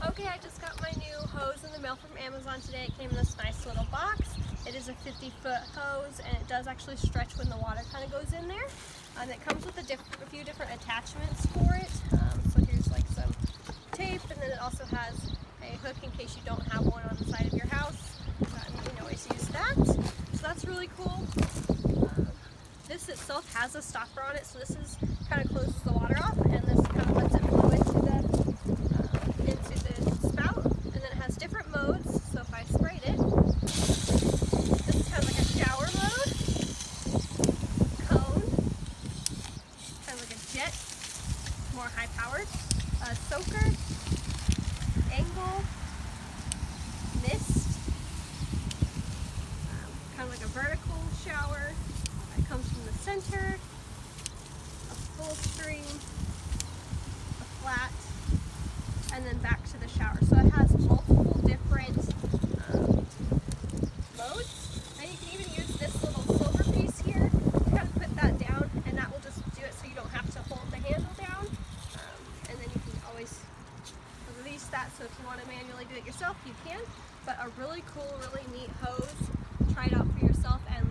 Okay, I just got my new hose in the mail from Amazon today. It came in this nice little box. It is a 50-foot hose, and it does actually stretch when the water kind of goes in there. And it comes with a few different attachments for it. So here's like some tape, and then it also has a hook in case you don't have one on the side of your house. You can always use that. So that's really cool. This itself has a stopper on it, so this is kind of closes the water off, and this kind of lets it flow into the spout. And then it has different modes. So if I sprayed it, this is kind of like a shower mode, cone, kind of like a jet, more high powered, soaker, angle, mist, kind of like a vertical shower. It comes from the center, a full stream, a flat, and then back to the shower. So it has multiple different modes. And you can even use this little silver piece here to kind of put that down, and that will just do it so you don't have to hold the handle down. And then you can always release that, so if you want to manually do it yourself, you can. But a really cool, really neat hose. Try it out for yourself and